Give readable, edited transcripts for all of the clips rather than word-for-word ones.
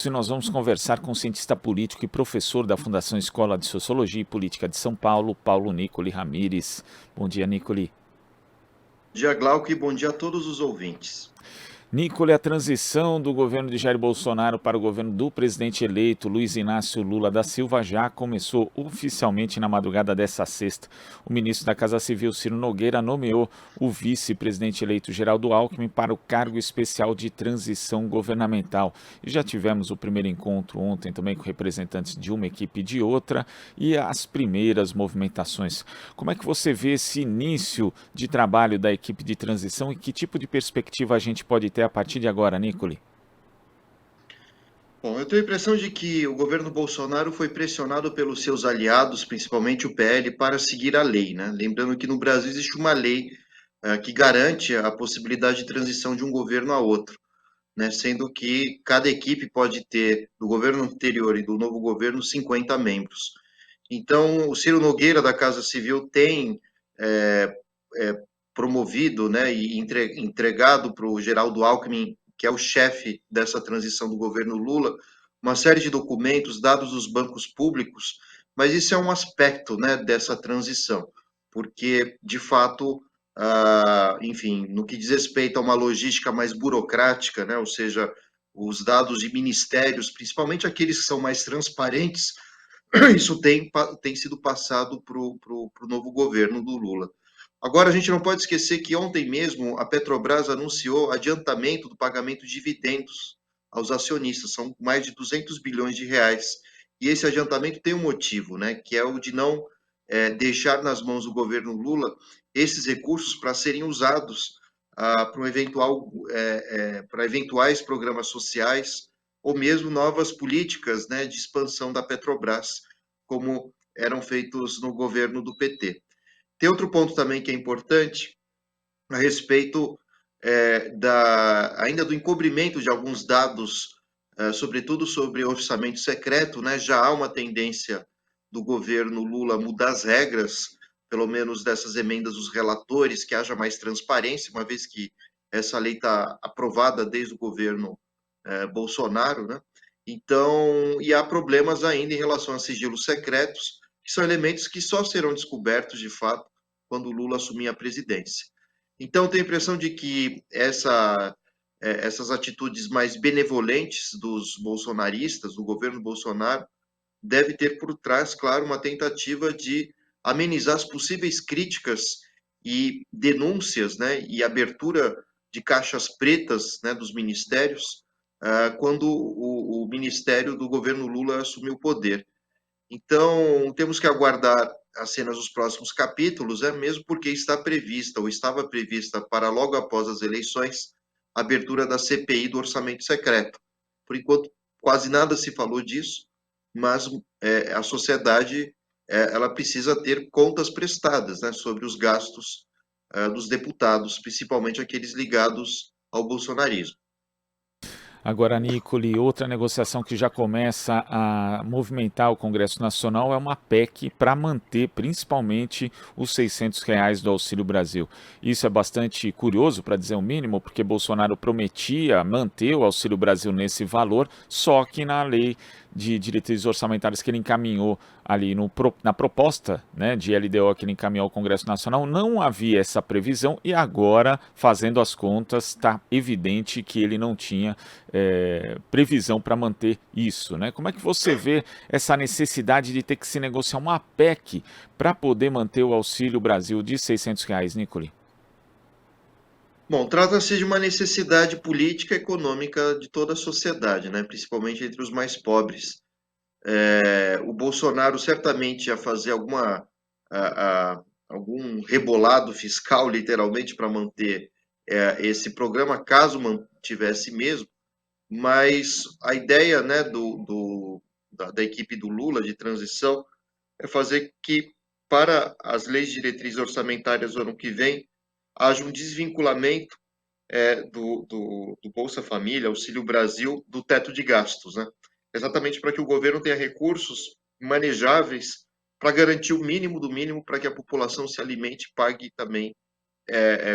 E nós vamos conversar com o cientista político e professor da Fundação Escola de Sociologia e Política de São Paulo, Paulo Nicoli Ramires. Bom dia, Nicoli. Bom dia, Glauco, e bom dia a todos os ouvintes. Nicoli, a transição do governo de Jair Bolsonaro para o governo do presidente eleito Luiz Inácio Lula da Silva já começou oficialmente na madrugada desta sexta. O ministro da Casa Civil, Ciro Nogueira, nomeou o vice-presidente eleito Geraldo Alckmin para o cargo especial de transição governamental. E já tivemos o primeiro encontro ontem também com representantes de uma equipe e de outra e as primeiras movimentações. Como é que você vê esse início de trabalho da equipe de transição e que tipo de perspectiva a gente pode ter a partir de agora, Nicoli? Bom, eu tenho a impressão de que o governo Bolsonaro foi pressionado pelos seus aliados, principalmente o PL, para seguir a lei, né? Lembrando que no Brasil existe uma lei que garante a possibilidade de transição de um governo a outro, né? Sendo que cada equipe pode ter, do governo anterior e do novo governo, 50 membros. Então, o Ciro Nogueira, da Casa Civil, tem é, promovido, né, e entregado para o Geraldo Alckmin, que é o chefe dessa transição do governo Lula, uma série de documentos dados dos bancos públicos, mas isso é um aspecto, né, dessa transição, porque, de fato, enfim, no que diz respeito a uma logística mais burocrática, né, ou seja, os dados de ministérios, principalmente aqueles que são mais transparentes, isso tem sido passado para o novo governo do Lula. Agora, a gente não pode esquecer que ontem mesmo a Petrobras anunciou adiantamento do pagamento de dividendos aos acionistas, são mais de 200 bilhões de reais. E esse adiantamento tem um motivo, né, que é o de não deixar nas mãos do governo Lula esses recursos para serem usados para para eventuais programas sociais ou mesmo novas políticas, né, de expansão da Petrobras, como eram feitos no governo do PT. Tem outro ponto também que é importante a respeito ainda do encobrimento de alguns dados, sobretudo sobre orçamento secreto, né? Já há uma tendência do governo Lula mudar as regras, pelo menos dessas emendas dos relatores, que haja mais transparência, uma vez que essa lei está aprovada desde o governo Bolsonaro, né? Então, e há problemas ainda em relação a sigilos secretos, que são elementos que só serão descobertos de fato quando o Lula assumir a presidência. Então, tenho a impressão de que essas atitudes mais benevolentes dos bolsonaristas, do governo Bolsonaro, deve ter por trás, claro, uma tentativa de amenizar as possíveis críticas e denúncias, né, e abertura de caixas pretas, né, dos ministérios, quando o ministério do governo Lula assumiu o poder. Então, temos que aguardar as cenas dos próximos capítulos, mesmo porque está prevista, ou estava prevista, para logo após as eleições, a abertura da CPI do orçamento secreto. Por enquanto, quase nada se falou disso, mas a sociedade ela precisa ter contas prestadas, né, sobre os gastos dos deputados, principalmente aqueles ligados ao bolsonarismo. Agora, Nicoli, outra negociação que já começa a movimentar o Congresso Nacional é uma PEC para manter principalmente os R$ 600 do Auxílio Brasil. Isso é bastante curioso, para dizer o mínimo, porque Bolsonaro prometia manter o Auxílio Brasil nesse valor, só que na lei de diretrizes orçamentárias que ele encaminhou ali na proposta, né, de LDO que ele encaminhou ao Congresso Nacional, não havia essa previsão e agora, fazendo as contas, está evidente que ele não tinha previsão para manter isso, né? Como é que você vê essa necessidade de ter que se negociar uma PEC para poder manter o Auxílio Brasil de R$ 600, Nicoli? Bom, trata-se de uma necessidade política e econômica de toda a sociedade, né? Principalmente entre os mais pobres. O Bolsonaro certamente ia fazer algum rebolado fiscal, literalmente, para manter esse programa, caso mantivesse mesmo, mas a ideia, né, da equipe do Lula de transição é fazer que, para as leis diretrizes orçamentárias do ano que vem, haja um desvinculamento do Bolsa Família, Auxílio Brasil, do teto de gastos, né? Exatamente para que o governo tenha recursos manejáveis para garantir o mínimo do mínimo para que a população se alimente e pague também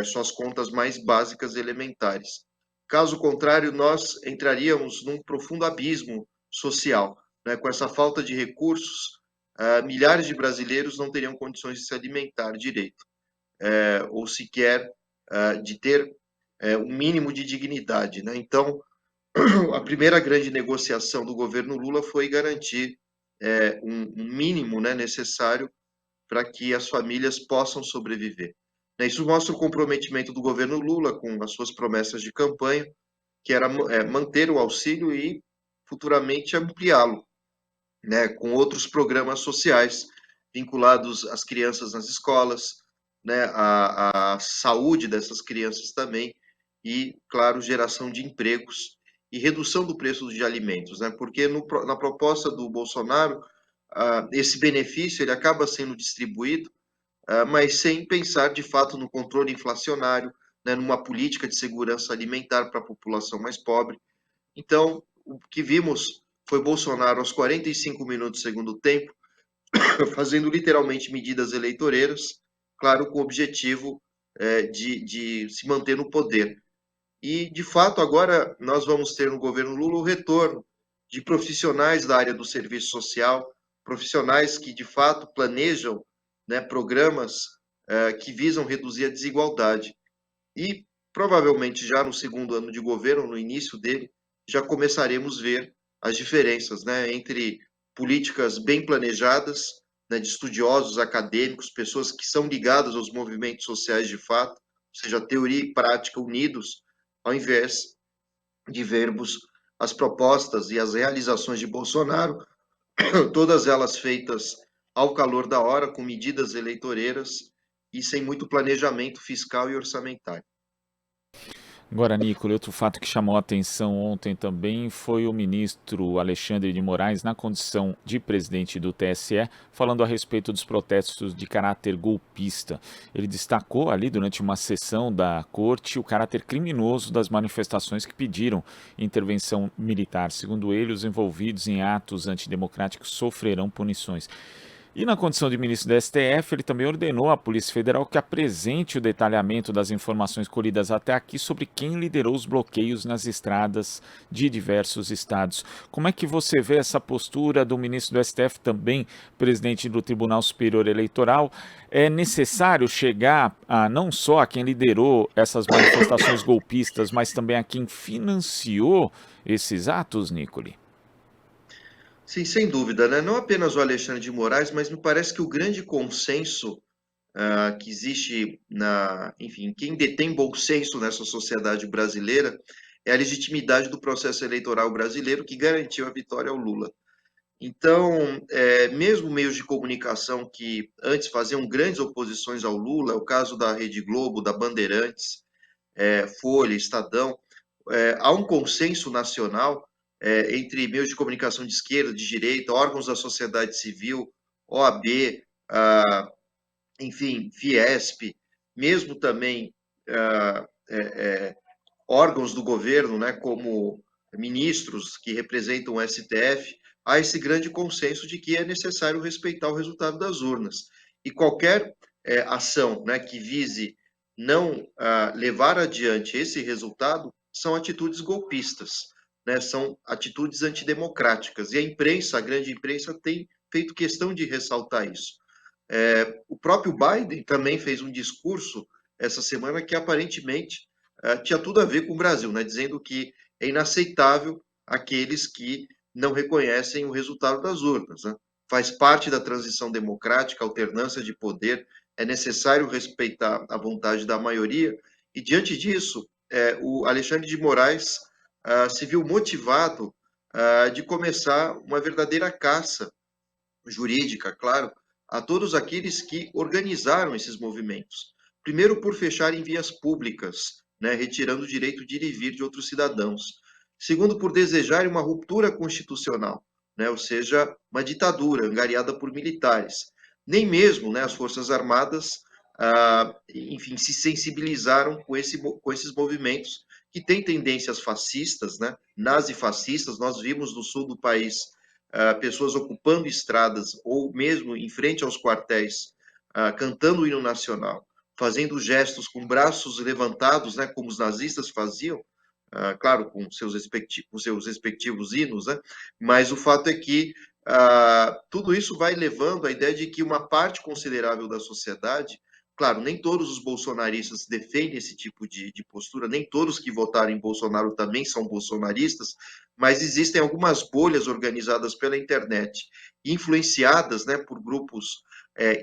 suas contas mais básicas e elementares. Caso contrário, nós entraríamos num profundo abismo social, né? Com essa falta de recursos, milhares de brasileiros não teriam condições de se alimentar direito, ou sequer de ter um mínimo de dignidade, né? Então, a primeira grande negociação do governo Lula foi garantir um mínimo, né, necessário para que as famílias possam sobreviver. Né? Isso mostra o comprometimento do governo Lula com as suas promessas de campanha, que era manter o auxílio e futuramente ampliá-lo, né, com outros programas sociais vinculados às crianças nas escolas, né, à saúde dessas crianças também e, claro, geração de empregos e redução do preço de alimentos, né, porque na proposta do Bolsonaro, esse benefício ele acaba sendo distribuído, mas sem pensar de fato no controle inflacionário, né, numa política de segurança alimentar para a população mais pobre. Então, o que vimos foi Bolsonaro aos 45 minutos do segundo tempo, fazendo literalmente medidas eleitoreiras, claro, com o objetivo de se manter no poder. E, de fato, agora nós vamos ter no governo Lula o retorno de profissionais da área do serviço social, profissionais que, de fato, planejam, né, programas que visam reduzir a desigualdade. E, provavelmente, já no segundo ano de governo, no início dele, já começaremos a ver as diferenças, né, entre políticas bem planejadas, né, de estudiosos, acadêmicos, pessoas que são ligadas aos movimentos sociais de fato, ou seja, teoria e prática unidos, ao invés de vermos as propostas e as realizações de Bolsonaro, todas elas feitas ao calor da hora, com medidas eleitoreiras e sem muito planejamento fiscal e orçamentário. Agora, Nicola, outro fato que chamou a atenção ontem também foi o ministro Alexandre de Moraes, na condição de presidente do TSE, falando a respeito dos protestos de caráter golpista. Ele destacou ali, durante uma sessão da corte, o caráter criminoso das manifestações que pediram intervenção militar. Segundo ele, os envolvidos em atos antidemocráticos sofrerão punições. E na condição de ministro do STF, ele também ordenou à Polícia Federal que apresente o detalhamento das informações colhidas até aqui sobre quem liderou os bloqueios nas estradas de diversos estados. Como é que você vê essa postura do ministro do STF, também presidente do Tribunal Superior Eleitoral? É necessário chegar a não só a quem liderou essas manifestações golpistas, mas também a quem financiou esses atos, Nicole? Sim, sem dúvida, né? Não apenas o Alexandre de Moraes, mas me parece que o grande consenso que existe enfim, quem detém bom senso nessa sociedade brasileira é a legitimidade do processo eleitoral brasileiro que garantiu a vitória ao Lula. Então, mesmo meios de comunicação que antes faziam grandes oposições ao Lula, é o caso da Rede Globo, da Bandeirantes, Folha, Estadão, há um consenso nacional entre meios de comunicação de esquerda, de direita, órgãos da sociedade civil, OAB, enfim, Fiesp, mesmo também órgãos do governo, né, como ministros que representam o STF, há esse grande consenso de que é necessário respeitar o resultado das urnas. E qualquer ação, né, que vise não levar adiante esse resultado são atitudes golpistas, né, são atitudes antidemocráticas. E a imprensa, a grande imprensa, tem feito questão de ressaltar isso. O próprio Biden também fez um discurso essa semana que aparentemente tinha tudo a ver com o Brasil, né? Dizendo que é inaceitável aqueles que não reconhecem o resultado das urnas. Né? Faz parte da transição democrática, alternância de poder, é necessário respeitar a vontade da maioria, e diante disso, o Alexandre de Moraes se viu motivado de começar uma verdadeira caça jurídica, claro, a todos aqueles que organizaram esses movimentos. Primeiro, por fechar em vias públicas, né, retirando o direito de ir e vir de outros cidadãos. Segundo, por desejarem uma ruptura constitucional, né, ou seja, uma ditadura angariada por militares. Nem mesmo, né, as Forças Armadas, enfim, se sensibilizaram com esses movimentos que têm tendências fascistas, né, nazifascistas. Nós vimos no sul do país pessoas ocupando estradas ou mesmo em frente aos quartéis, cantando o hino nacional, fazendo gestos com braços levantados, né, como os nazistas faziam, claro, com seus respectivos hinos, né? Mas o fato é que tudo isso vai levando à ideia de que uma parte considerável da sociedade, claro, nem todos os bolsonaristas defendem esse tipo de postura, nem todos que votaram em Bolsonaro também são bolsonaristas, mas existem algumas bolhas organizadas pela internet, influenciadas, né, por grupos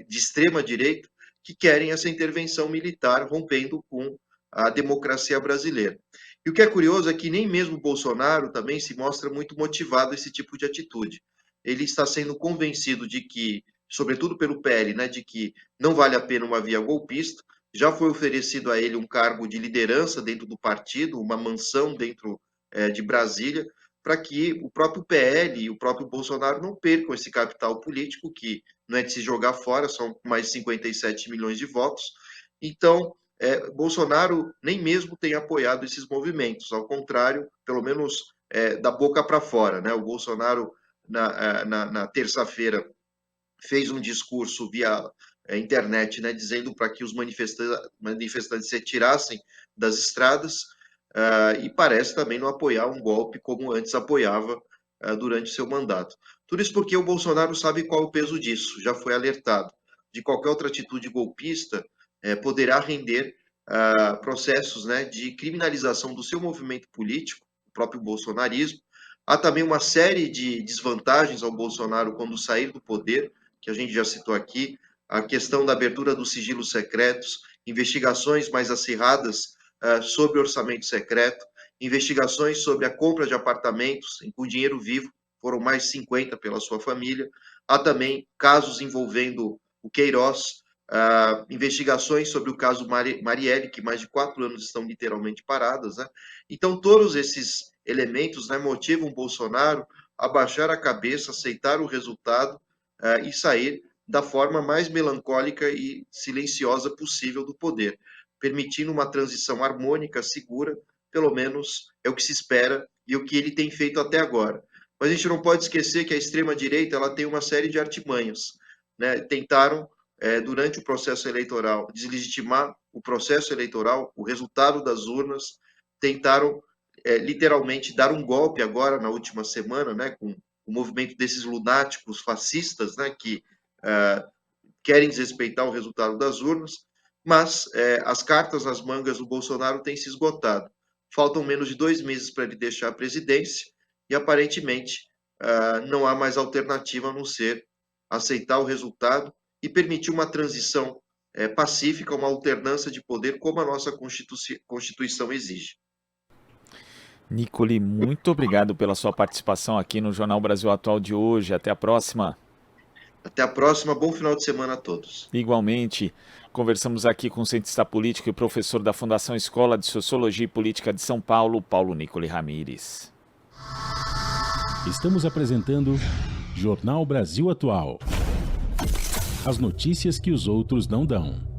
de extrema direita, que querem essa intervenção militar, rompendo com a democracia brasileira. E o que é curioso é que nem mesmo Bolsonaro também se mostra muito motivado a esse tipo de atitude. Ele está sendo convencido de que, sobretudo pelo PL, né, de que não vale a pena uma via golpista. Já foi oferecido a ele um cargo de liderança dentro do partido, uma mansão dentro de Brasília, para que o próprio PL e o próprio Bolsonaro não percam esse capital político, que não é de se jogar fora, são mais de 57 milhões de votos. Então, Bolsonaro nem mesmo tem apoiado esses movimentos, ao contrário, pelo menos da boca para fora, né? O Bolsonaro, na terça-feira, fez um discurso via internet, né, dizendo para que os manifestantes se retirassem das estradas, e parece também não apoiar um golpe como antes apoiava durante seu mandato. Tudo isso porque o Bolsonaro sabe qual é o peso disso, já foi alertado. De qualquer outra atitude golpista, poderá render processos, né, de criminalização do seu movimento político, o próprio bolsonarismo. Há também uma série de desvantagens ao Bolsonaro quando sair do poder, que a gente já citou aqui, a questão da abertura dos sigilos secretos, investigações mais acirradas sobre orçamento secreto, investigações sobre a compra de apartamentos com dinheiro vivo, foram mais de 50 pela sua família. Há também casos envolvendo o Queiroz, investigações sobre o caso Marielle, que mais de 4 anos estão literalmente paradas, né? Então, todos esses elementos, né, motivam o Bolsonaro a baixar a cabeça, aceitar o resultado e sair da forma mais melancólica e silenciosa possível do poder, permitindo uma transição harmônica, segura, pelo menos é o que se espera e o que ele tem feito até agora. Mas a gente não pode esquecer que a extrema-direita ela tem uma série de artimanhas, né? Tentaram, durante o processo eleitoral, deslegitimar o processo eleitoral, o resultado das urnas, tentaram literalmente dar um golpe agora, na última semana, né, com o movimento desses lunáticos fascistas, né, que querem desrespeitar o resultado das urnas, mas as cartas nas mangas do Bolsonaro têm se esgotado. Faltam menos de 2 meses para ele deixar a presidência e, aparentemente, não há mais alternativa a não ser aceitar o resultado e permitir uma transição pacífica, uma alternância de poder, como a nossa Constituição exige. Nicoli, muito obrigado pela sua participação aqui no Jornal Brasil Atual de hoje. Até a próxima. Até a próxima. Bom final de semana a todos. Igualmente, conversamos aqui com o cientista político e professor da Fundação Escola de Sociologia e Política de São Paulo, Paulo Nicoli Ramires. Estamos apresentando Jornal Brasil Atual. As notícias que os outros não dão.